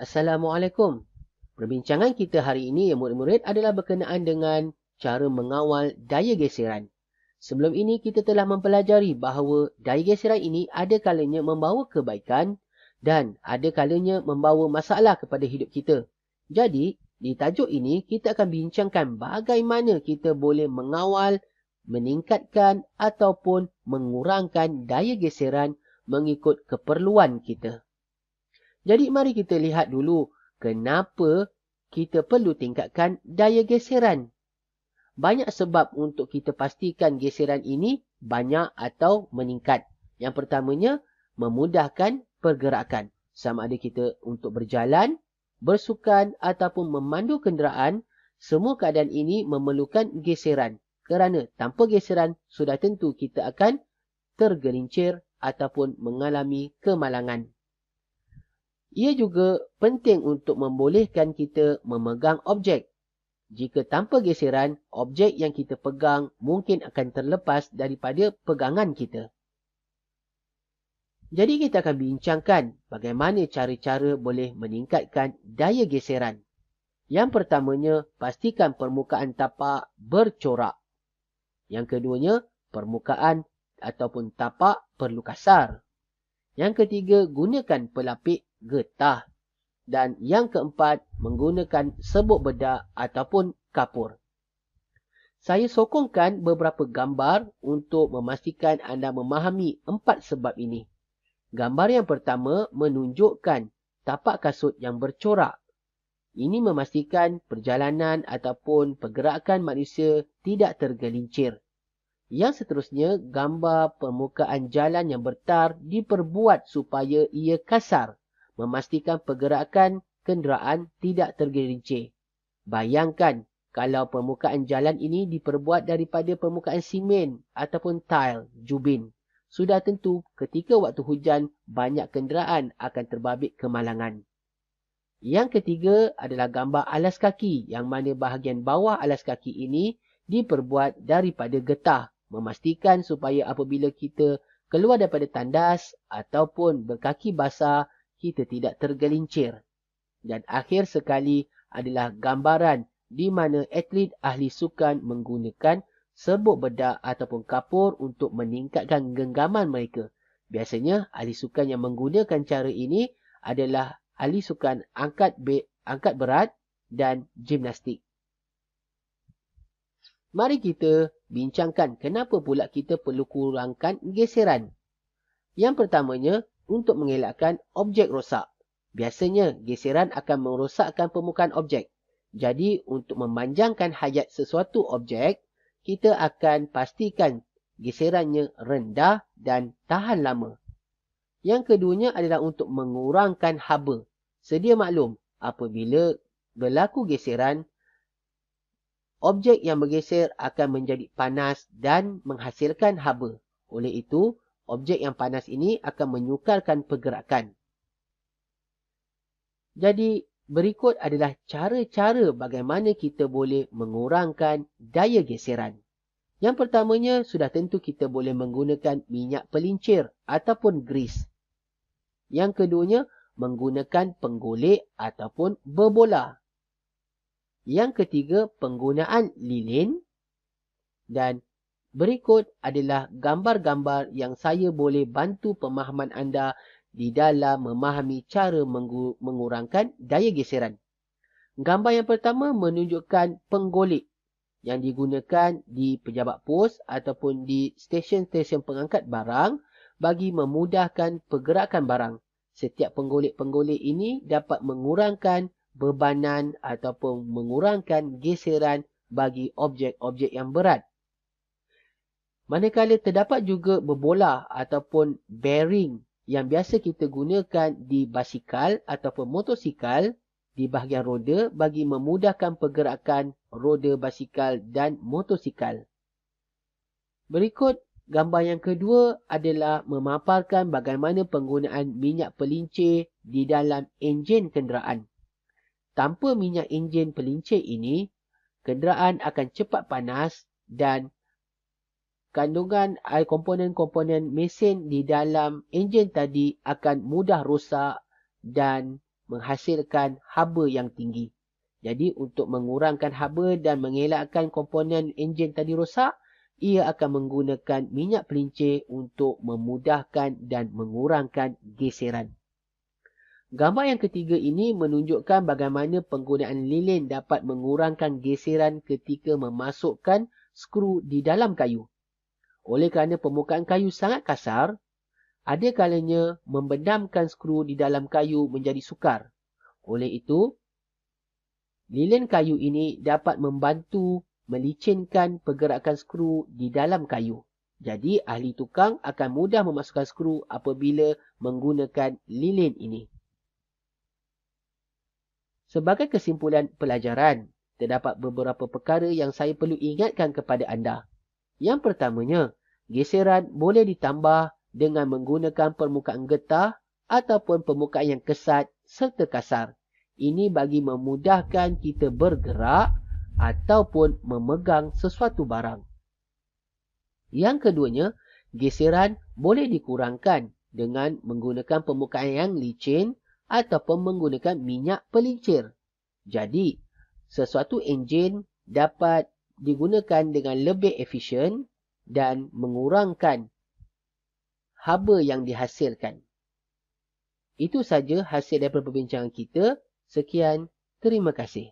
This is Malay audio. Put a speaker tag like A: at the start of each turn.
A: Assalamualaikum. Perbincangan kita hari ini, ya murid-murid, adalah berkenaan dengan cara mengawal daya geseran. Sebelum ini, kita telah mempelajari bahawa daya geseran ini ada kalanya membawa kebaikan dan ada kalanya membawa masalah kepada hidup kita. Jadi, di tajuk ini, kita akan bincangkan bagaimana kita boleh mengawal, meningkatkan ataupun mengurangkan daya geseran mengikut keperluan kita. Jadi mari kita lihat dulu kenapa kita perlu tingkatkan daya geseran. Banyak sebab untuk kita pastikan geseran ini banyak atau meningkat. Yang pertamanya, memudahkan pergerakan. Sama ada kita untuk berjalan, bersukan ataupun memandu kenderaan, semua keadaan ini memerlukan geseran. Kerana tanpa geseran, sudah tentu kita akan tergelincir ataupun mengalami kemalangan. Ia juga penting untuk membolehkan kita memegang objek. Jika tanpa geseran, objek yang kita pegang mungkin akan terlepas daripada pegangan kita. Jadi kita akan bincangkan bagaimana cara-cara boleh meningkatkan daya geseran. Yang pertamanya, pastikan permukaan tapak bercorak. Yang keduanya, permukaan ataupun tapak perlu kasar. Yang ketiga, gunakan pelapik getah. Dan yang keempat, menggunakan sebuk bedak ataupun kapur. Saya sokongkan beberapa gambar untuk memastikan anda memahami 4 sebab ini. Gambar yang pertama menunjukkan tapak kasut yang bercorak. Ini memastikan perjalanan ataupun pergerakan manusia tidak tergelincir. Yang seterusnya, gambar permukaan jalan yang bertar diperbuat supaya ia kasar, memastikan pergerakan kenderaan tidak tergelincir. Bayangkan kalau permukaan jalan ini diperbuat daripada permukaan simen ataupun tile, jubin. Sudah tentu ketika waktu hujan, banyak kenderaan akan terbabit kemalangan. Yang ketiga adalah gambar alas kaki, yang mana bahagian bawah alas kaki ini diperbuat daripada getah, memastikan supaya apabila kita keluar daripada tandas ataupun berkaki basah, kita tidak tergelincir. Dan akhir sekali adalah gambaran di mana atlet ahli sukan menggunakan sebuk bedak ataupun kapur untuk meningkatkan genggaman mereka. Biasanya ahli sukan yang menggunakan cara ini adalah ahli sukan angkat berat dan gimnastik. Mari kita bincangkan kenapa pula kita perlu kurangkan geseran. Yang pertamanya, untuk mengelakkan objek rosak. Biasanya, geseran akan merosakkan permukaan objek. Jadi, untuk memanjangkan hayat sesuatu objek, kita akan pastikan geserannya rendah dan tahan lama. Yang keduanya adalah untuk mengurangkan haba. Sedia maklum, apabila berlaku geseran, objek yang bergeser akan menjadi panas dan menghasilkan haba. Oleh itu, objek yang panas ini akan menyukarkan pergerakan. Jadi, berikut adalah cara-cara bagaimana kita boleh mengurangkan daya geseran. Yang pertamanya, sudah tentu kita boleh menggunakan minyak pelincir ataupun grease. Yang keduanya, menggunakan penggolek ataupun berbola. Yang ketiga, penggunaan lilin. Dan berikut adalah gambar-gambar yang saya boleh bantu pemahaman anda di dalam memahami cara mengurangkan daya geseran. Gambar yang pertama menunjukkan penggolek yang digunakan di pejabat pos ataupun di stesen-stesen pengangkat barang bagi memudahkan pergerakan barang. Setiap penggolek-penggolek ini dapat mengurangkan bebanan ataupun mengurangkan geseran bagi objek-objek yang berat. Manakala terdapat juga berbola ataupun bearing yang biasa kita gunakan di basikal ataupun motosikal di bahagian roda bagi memudahkan pergerakan roda basikal dan motosikal. Berikut gambar yang kedua adalah memaparkan bagaimana penggunaan minyak pelincir di dalam enjin kenderaan. Tanpa minyak enjin pelincir ini, kenderaan akan cepat panas dan kandungan air komponen-komponen mesin di dalam enjin tadi akan mudah rosak dan menghasilkan haba yang tinggi. Jadi untuk mengurangkan haba dan mengelakkan komponen enjin tadi rosak, ia akan menggunakan minyak pelincir untuk memudahkan dan mengurangkan geseran. Gambar yang ketiga ini menunjukkan bagaimana penggunaan lilin dapat mengurangkan geseran ketika memasukkan skru di dalam kayu. Oleh kerana permukaan kayu sangat kasar, ada kalanya membendamkan skru di dalam kayu menjadi sukar. Oleh itu, lilin kayu ini dapat membantu melicinkan pergerakan skru di dalam kayu. Jadi, ahli tukang akan mudah memasukkan skru apabila menggunakan lilin ini. Sebagai kesimpulan pelajaran, terdapat beberapa perkara yang saya perlu ingatkan kepada anda. Yang pertamanya, geseran boleh ditambah dengan menggunakan permukaan getah ataupun permukaan yang kesat serta kasar. Ini bagi memudahkan kita bergerak ataupun memegang sesuatu barang. Yang keduanya, geseran boleh dikurangkan dengan menggunakan permukaan yang licin ataupun menggunakan minyak pelincir. Jadi, sesuatu enjin dapat digunakan dengan lebih efisien dan mengurangkan haba yang dihasilkan. Itu saja hasil daripada perbincangan kita. Sekian, terima kasih.